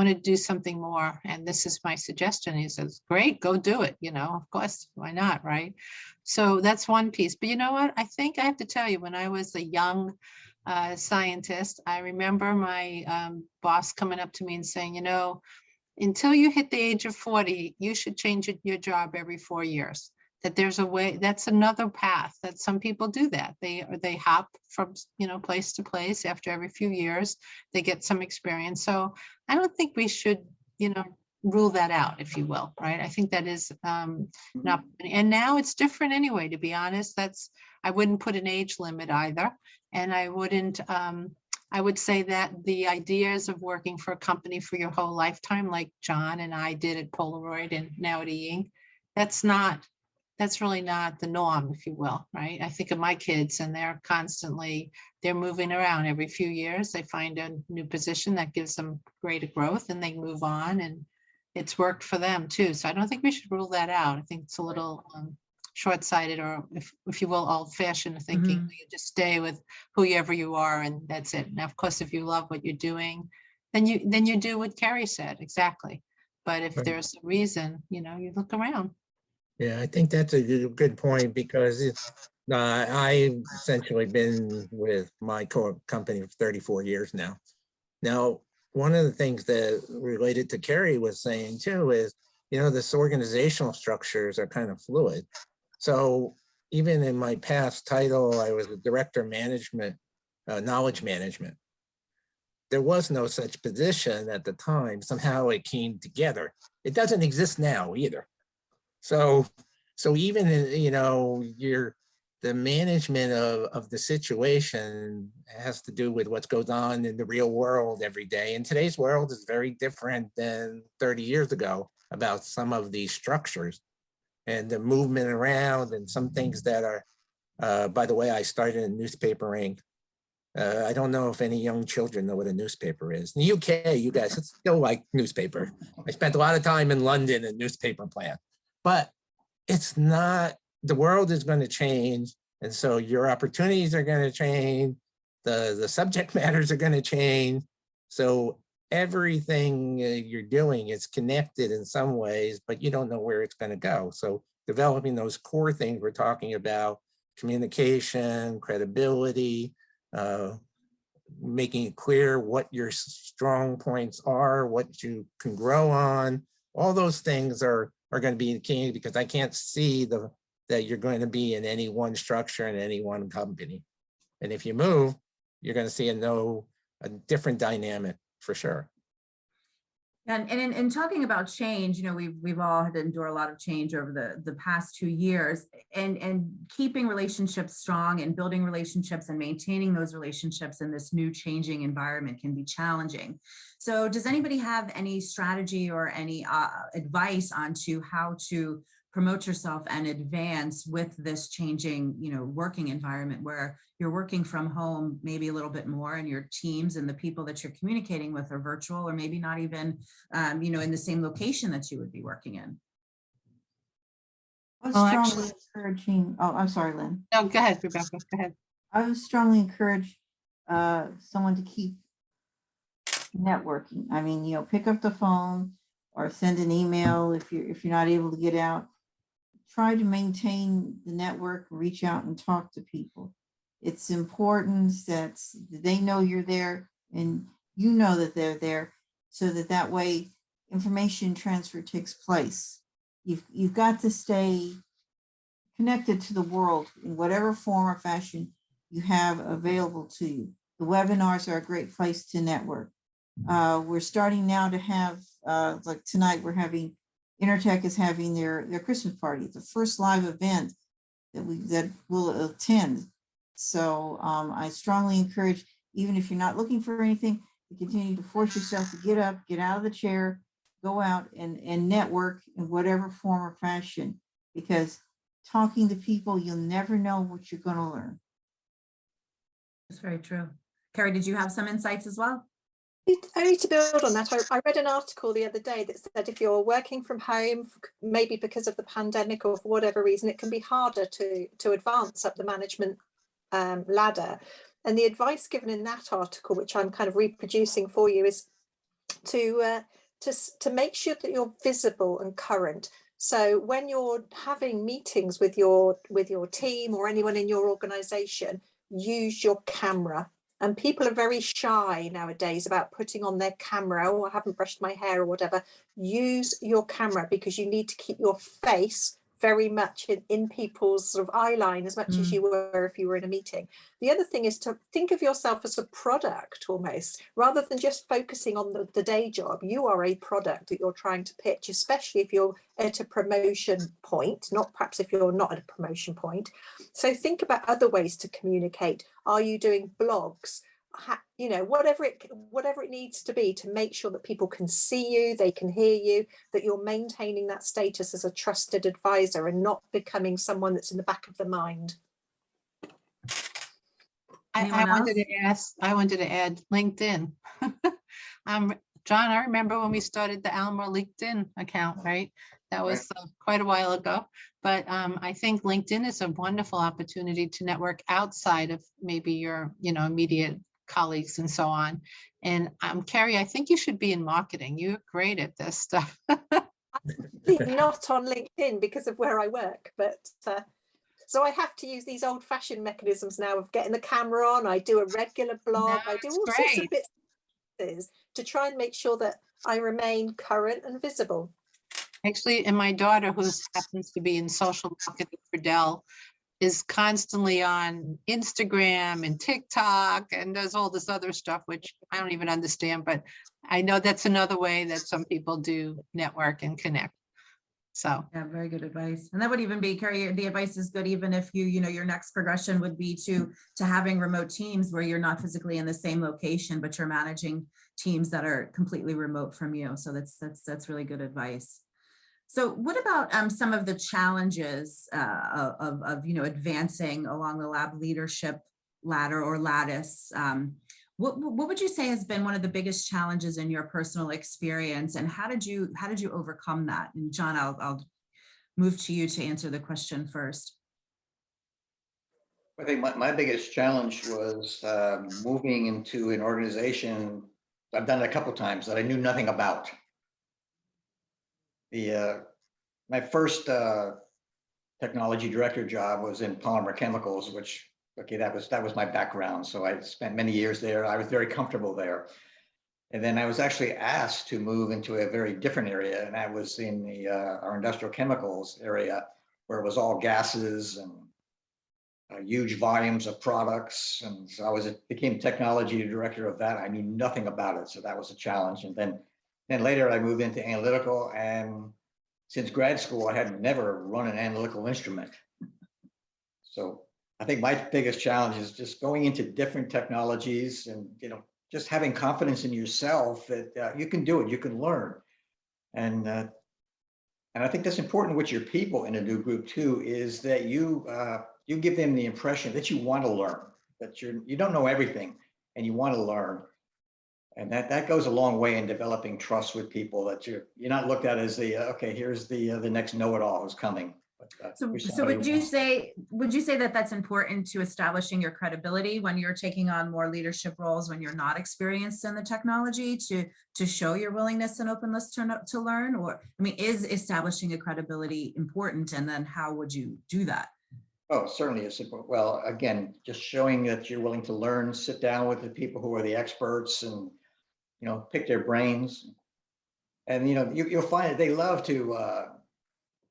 to do something more. And this is my suggestion. He says, great, go do it. Of course, why not? Right. So that's one piece. But you know what? I think I have to tell you, when I was a young scientist, I remember my boss coming up to me and saying, until you hit the age of 40, you should change your job every 4 years. That there's a way, that's another path, that some people do that. They hop from, place to place after every few years, they get some experience. So I don't think we should, rule that out, if you will, right? I think that is not, and now it's different anyway, to be honest. I wouldn't put an age limit either. And I wouldn't, I would say that the ideas of working for a company for your whole lifetime, like John and I did at Polaroid and now at E-Ink, that's really not the norm, if you will, right? I think of my kids, and they're moving around every few years. They find a new position that gives them greater growth, and they move on, and it's worked for them too. So I don't think we should rule that out. I think it's a little short-sighted, or if you will, old-fashioned thinking. You just stay with whoever you are, and that's it. Now, of course, if you love what you're doing, then you do what Kerri said, exactly. But if there's a reason, you look around. Yeah, I think that's a good point, because I've essentially been with my company for 34 years now. Now, one of the things that related to Kerri was saying too is, this organizational structures are kind of fluid. So even in my past title, I was a director of management, knowledge management. There was no such position at the time. Somehow it came together. It doesn't exist now either. So even, the management of the situation has to do with what goes on in the real world every day. And today's world is very different than 30 years ago about some of these structures and the movement around, and some things that are, by the way, I started in newspapering. I don't know if any young children know what a newspaper is. In the UK, you guys, it's still like newspaper. I spent a lot of time in London in newspaper plant, but it's not, the world is going to change. And so your opportunities are going to change. The subject matters are going to change. So everything you're doing is connected in some ways, but you don't know where it's going to go. So developing those core things we're talking about, communication, credibility, making it clear what your strong points are, what you can grow on, all those things are going to be key, because I can't see that you're going to be in any one structure in any one company. And if you move, you're going to see a different dynamic for sure. And in talking about change, we've all had to endure a lot of change over the past 2 years, and keeping relationships strong and building relationships and maintaining those relationships in this new changing environment can be challenging. So does anybody have any strategy or any advice onto how to promote yourself and advance with this changing, working environment where you're working from home maybe a little bit more, and your teams and the people that you're communicating with are virtual, or maybe not even, in the same location that you would be working in? I was strongly encouraging, oh, I'm sorry, Lynn. No, go ahead, Rebecca, go ahead. I would strongly encourage someone to keep networking. I mean, pick up the phone or send an email if you're not able to get out. Try to maintain the network, reach out and talk to people. It's important that they know you're there and you know that they're there, so that way information transfer takes place. You've got to stay connected to the world in whatever form or fashion you have available to you. The webinars are a great place to network. We're starting now to have, like tonight, Intertech is having their Christmas party, the first live event that we'll attend. So I strongly encourage, even if you're not looking for anything, to continue to force yourself to get up, get out of the chair, go out and network in whatever form or fashion, because talking to people, you'll never know what you're going to learn. That's very true. Kerri, did you have some insights as well? Only to build on that, I read an article the other day that said if you're working from home, maybe because of the pandemic or for whatever reason, it can be harder to advance up the management ladder. And the advice given in that article, which I'm kind of reproducing for you, is to make sure that you're visible and current. So when you're having meetings with your team or anyone in your organization, use your camera. And people are very shy nowadays about putting on their camera. Oh, I haven't brushed my hair or whatever. Use your camera because you need to keep your face very much in people's sort of eye line as much as you were if you were in a meeting. The other thing is to think of yourself as a product almost, rather than just focusing on the day job. You are a product that you're trying to pitch, especially if you're at a promotion point, not perhaps if you're not at a promotion point. So think about other ways to communicate. Are you doing blogs? You know, whatever it needs to be to make sure that people can see you, they can hear you, that you're maintaining that status as a trusted advisor and not becoming someone that's in the back of the mind. I wanted to add LinkedIn. John, I remember when we started the ALMA LinkedIn account, right? That was quite a while ago. But I think LinkedIn is a wonderful opportunity to network outside of maybe your, immediate colleagues and so on. And Kerri, I think you should be in marketing. You're great at this stuff. Not on LinkedIn because of where I work, but so I have to use these old-fashioned mechanisms now of getting the camera on. I do a regular blog. I do all sorts of bits to try and make sure that I remain current and visible. Actually, and my daughter, who happens to be in social marketing for Dell, is constantly on Instagram and TikTok and does all this other stuff, which I don't even understand, but I know that's another way that some people do network and connect. So yeah, very good advice. And that would even be, Kerri, the advice is good even if your next progression would be to having remote teams where you're not physically in the same location, but you're managing teams that are completely remote from you. So that's really good advice. So what about some of the challenges of advancing along the lab leadership ladder or lattice? What would you say has been one of the biggest challenges in your personal experience, and how did you overcome that? And John, I'll move to you to answer the question first. I think my biggest challenge was moving into an organization. I've done it a couple of times that I knew nothing about. My first technology director job was in polymer chemicals, which that was my background. So I spent many years there. I was very comfortable there. And then I was actually asked to move into a very different area, and that was in our industrial chemicals area, where it was all gases and huge volumes of products. And so I became technology director of that. I knew nothing about it, so that was a challenge. And then later I moved into analytical, and since grad school, I had never run an analytical instrument. So I think my biggest challenge is just going into different technologies and, just having confidence in yourself that you can do it, you can learn. And I think that's important with your people in a new group too, is that you give them the impression that you want to learn, that you don't know everything and you want to learn. And that goes a long way in developing trust with people, that you're not looked at as okay, here's the next know-it-all who's coming. But, so would you say that that's important to establishing your credibility when you're taking on more leadership roles, when you're not experienced in the technology, to show your willingness and openness to learn? Or, is establishing a credibility important? And then how would you do that? Oh, certainly it's important. Well, again, just showing that you're willing to learn, sit down with the people who are the experts and, pick their brains. And, you'll find that they love to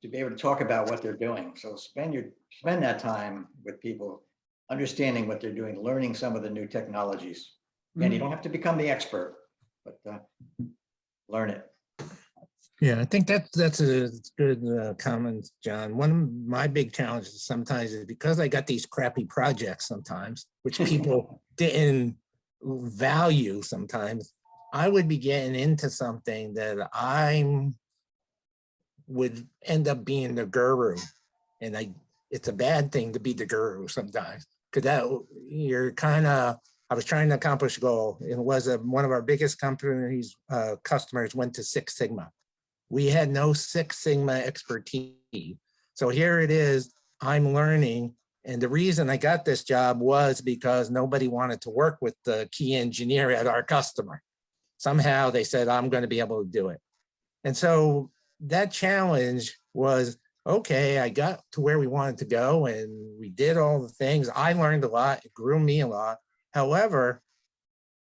be able to talk about what they're doing. So spend that time with people, understanding what they're doing, learning some of the new technologies. And you don't have to become the expert, but learn it. Yeah, I think that's a good comment, John. One of my big challenges sometimes is because I got these crappy projects sometimes, which people didn't value sometimes. I would be getting into something that I would end up being the guru. And it's a bad thing to be the guru sometimes, because you're kind of, I was trying to accomplish a goal. It was one of our biggest companies, customers went to Six Sigma. We had no Six Sigma expertise. So here it is, I'm learning. And the reason I got this job was because nobody wanted to work with the key engineer at our customer. Somehow they said, I'm going to be able to do it. And so that challenge was, okay, I got to where we wanted to go and we did all the things. I learned a lot, it grew me a lot. However,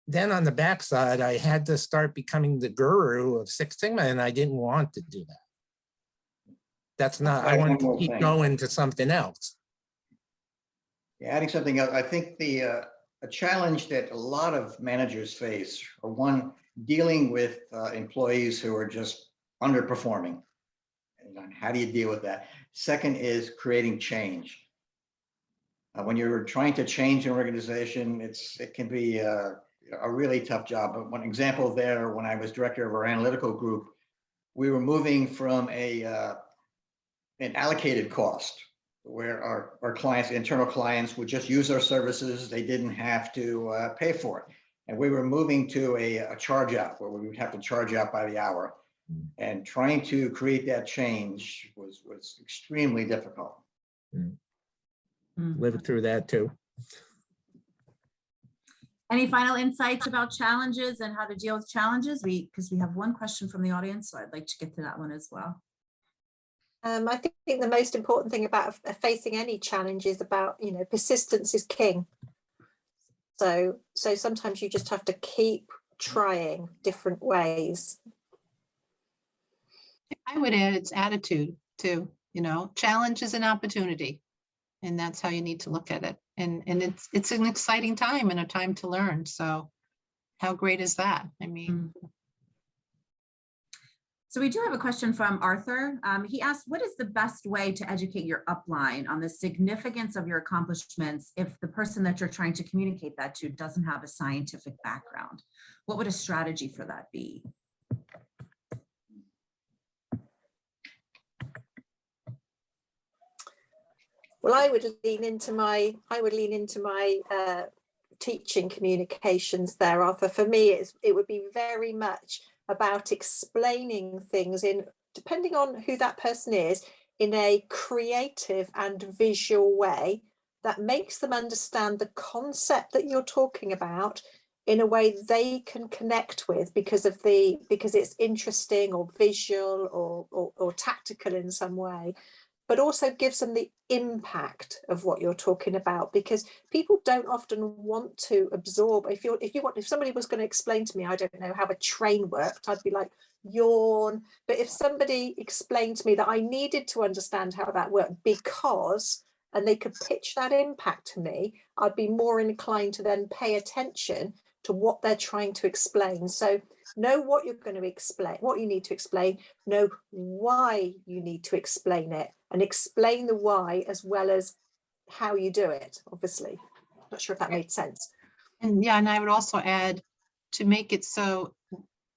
then on the backside, I had to start becoming the guru of Six Sigma, and I didn't want to do that. That's not, I wanted to keep going to something else. Yeah, adding something else, I think a challenge that a lot of managers face are, one, dealing with employees who are just underperforming. And how do you deal with that? Second is creating change. When you're trying to change an organization, it can be a really tough job. But one example there, when I was director of our analytical group, we were moving from an allocated cost where our clients, internal clients, would just use our services. They didn't have to pay for it. And we were moving to a charge out where we would have to charge out by the hour. And trying to create that change was extremely difficult. Lived through that too. Any final insights about challenges and how to deal with challenges? Because we have one question from the audience, so I'd like to get to that one as well. I think the most important thing about facing any challenge is about, persistence is king. So sometimes you just have to keep trying different ways. I would add it's attitude too, challenge is an opportunity. And that's how you need to look at it. And it's an exciting time and a time to learn. So how great is that? I mean. So we do have a question from Arthur. He asked, what is the best way to educate your upline on the significance of your accomplishments if the person that you're trying to communicate that to doesn't have a scientific background? What would a strategy for that be? Well, I would lean into my teaching communications there, Arthur. For me, it would be very much about explaining things depending on who that person is, in a creative and visual way that makes them understand the concept that you're talking about in a way they can connect with because it's interesting or visual or tactical in some way, but also gives them the impact of what you're talking about, because people don't often want to absorb. If somebody was going to explain to me, I don't know how a train worked, I'd be like, yawn. But if somebody explained to me that I needed to understand how that worked and they could pitch that impact to me, I'd be more inclined to then pay attention to what they're trying to explain. So know what you're going to explain, what you need to explain, know why you need to explain it, and explain the why as well as how you do it, obviously. Not sure if that made sense. And yeah, and I would also add, to make it so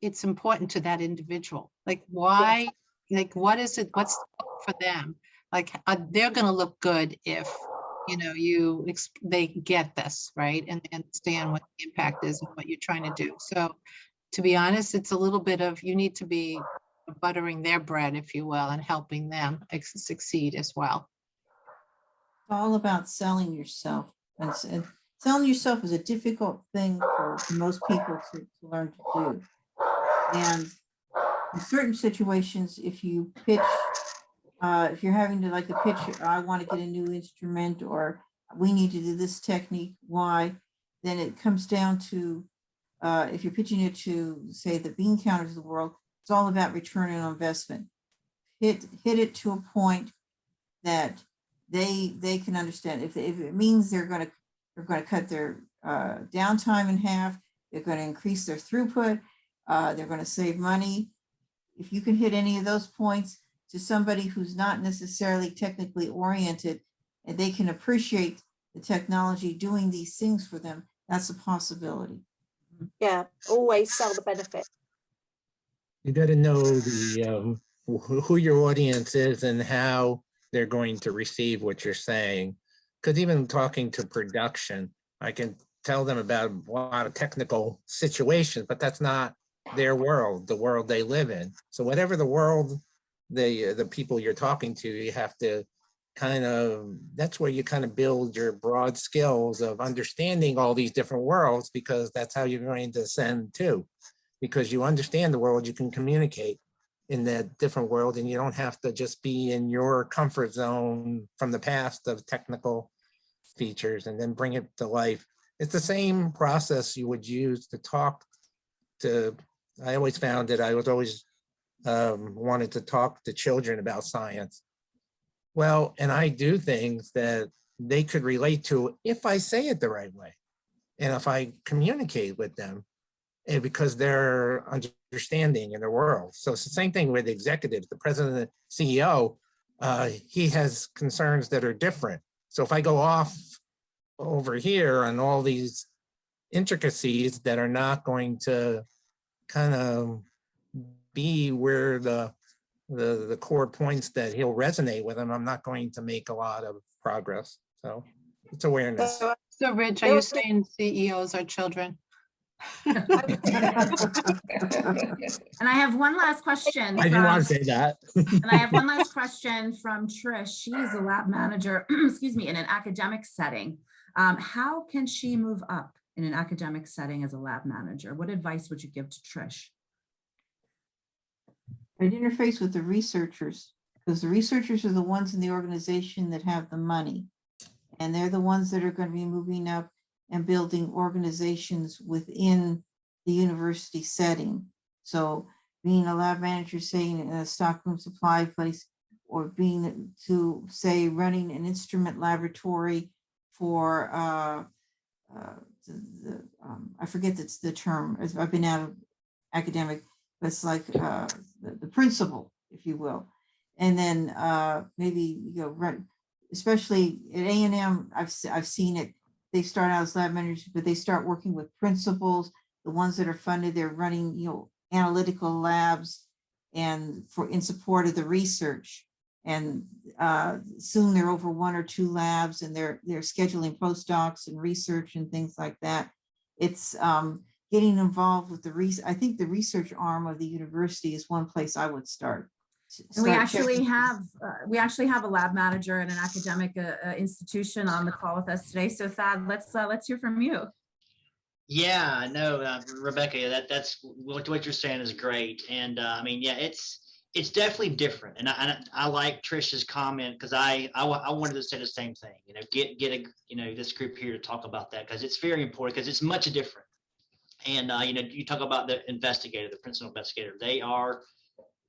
it's important to that individual. Like why, yes. Like what's for them? Like they're going to look good if, they get this, right? And they understand what the impact is and what you're trying to do. So to be honest, it's a little bit of, you need to be buttering their bread, if you will, and helping them succeed as well. It's all about selling yourself. And selling yourself is a difficult thing for most people to learn to do. And in certain situations, if you pitch, if you're having to like a pitch, I want to get a new instrument, or we need to do this technique, why, then it comes down to, if you're pitching it to, say, the bean counters of the world, it's all about return on investment. Hit it to a point that they can understand. If it means they're going to cut their downtime in half, they're going to increase their throughput, they're going to save money. If you can hit any of those points to somebody who's not necessarily technically oriented, and they can appreciate the technology doing these things for them, that's a possibility. Yeah, always sell the benefit. You got to know the who your audience is and how they're going to receive what you're saying. Because even talking to production, I can tell them about a lot of technical situations, but that's not their world, the world they live in. So whatever the world, the people you're talking to, you have to that's where you kind of build your broad skills of understanding all these different worlds, because that's how you're going to send too. Because you understand the world, you can communicate in that different world, and you don't have to just be in your comfort zone from the past of technical features and then bring it to life. It's the same process you would use to talk to. I always found that I was always wanted to talk to children about science. Well, and I do things that they could relate to if I say it the right way and if I communicate with them, and because they're understanding in their world. So it's the same thing with executives, the president and CEO, he has concerns that are different. So if I go off over here on all these intricacies that are not going to kind of be where the core points that he'll resonate with him, I'm not going to make a lot of progress. So it's awareness. So Rich, are you saying CEOs are children? And I have one last question. I didn't want to say that. And I have one last question from Trish. She is a lab manager, excuse me, in an academic setting. How can she move up in an academic setting as a lab manager? What advice would you give to Trish? I'd interface with the researchers, because the researchers are the ones in the organization that have the money. And they're the ones that are going to be moving up and building organizations within the university setting. So being a lab manager, saying in a stockroom supply place, or being to say running an instrument laboratory for I forget that's the term. I've been out of academic, but it's like the principal, if you will. And then maybe run, especially at A&M, I've seen it. They start out as lab managers, but they start working with principals, the ones that are funded. They're running, analytical labs and in support of the research. And soon they're over 1 or 2 labs, and they're scheduling postdocs and research and things like that. It's getting involved with I think the research arm of the university is one place I would start. And we actually have a lab manager in an academic institution on the call with us today. So Thad, let's hear from you. Yeah, no, Rebecca, that's what you're saying is great. And I mean, yeah, it's definitely different. And I like Trisha's comment, because I wanted to say the same thing, get a, this group here to talk about that, because it's very important, because it's much different. And, you talk about the investigator, the principal investigator,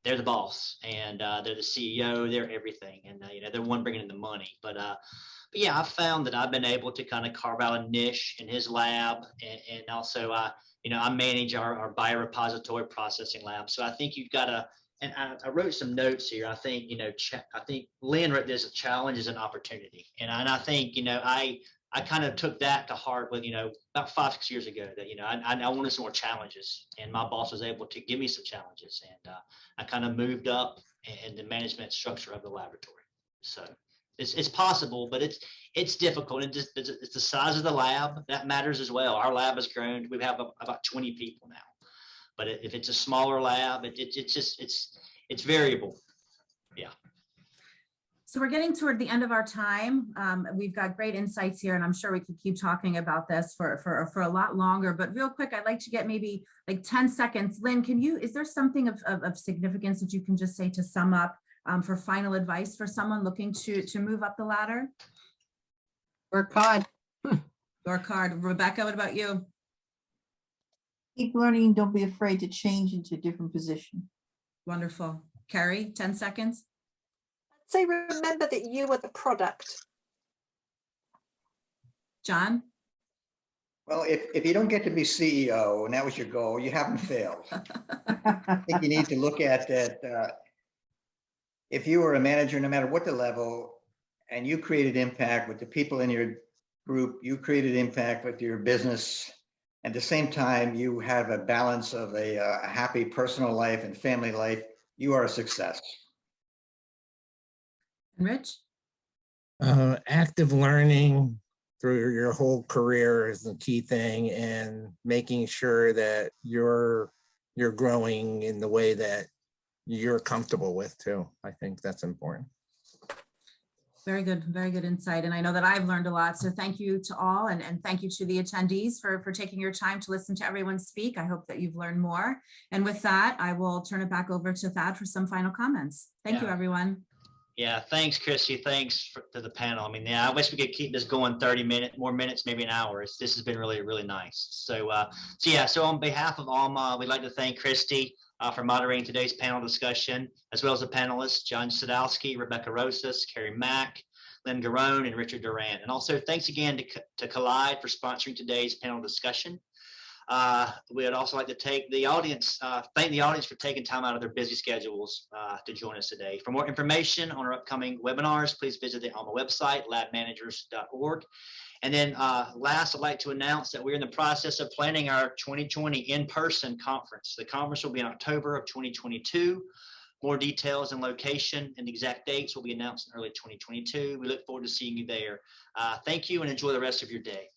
they're the boss, and they're the CEO, they're everything. And, they're the one bringing in the money. But yeah, I've found that I've been able to kind of carve out a niche in his lab. And also, I manage our biorepository processing lab. So I think you've got to, and I wrote some notes here. I think, I think Lynne wrote this: a challenge is an opportunity. And I think, I kind of took that to heart with, about 5-6 years ago, that, I wanted some more challenges, and my boss was able to give me some challenges. And I kind of moved up in the management structure of the laboratory. So it's possible, but it's difficult. And it's the size of the lab that matters as well. Our lab has grown. We have about 20 people now. But if it's a smaller lab, it's variable. Yeah. So we're getting toward the end of our time. We've got great insights here, and I'm sure we could keep talking about this for a lot longer. But real quick, I'd like to get maybe like 10 seconds. Lynne, is there something of significance that you can just say to sum up for final advice for someone looking to move up the ladder? Work hard. Work hard. Rebecca, what about you? Keep learning. Don't be afraid to change into a different position. Wonderful. Kerri, 10 seconds. Say, remember that you are the product. John? Well, if you don't get to be CEO and that was your goal, you haven't failed. I think you need to look at that. If you were a manager, no matter what the level, and you created impact with the people in your group, you created impact with your business. At the same time, you have a balance of a happy personal life and family life, you are a success. Rich? Active learning through your whole career is the key thing, and making sure that you're growing in the way that you're comfortable with too. I think that's important. Very good insight. And I know that I've learned a lot. So thank you to all, and thank you to the attendees for taking your time to listen to everyone speak. I hope that you've learned more. And with that, I will turn it back over to Thad for some final comments. Thank you, everyone. Yeah, thanks, Christy. Thanks to the panel. I mean, yeah, I wish we could keep this going 30 more minutes, maybe an hour. This has been really, really nice. So on behalf of ALMA, we'd like to thank Christy for moderating today's panel discussion, as well as the panelists, John Sadowski, Rebekah Rosas, Kerri Mack, Lynne Garone, and Richard Durand. And also thanks again to Collide for sponsoring today's panel discussion. We would also like to thank the audience for taking time out of their busy schedules to join us today. For more information on our upcoming webinars, please visit the ALMA website, labmanagers.org. And then last, I'd like to announce that we're in the process of planning our 2020 in-person conference. The conference will be in October of 2022. More details and location and exact dates will be announced in early 2022. We look forward to seeing you there. Thank you and enjoy the rest of your day.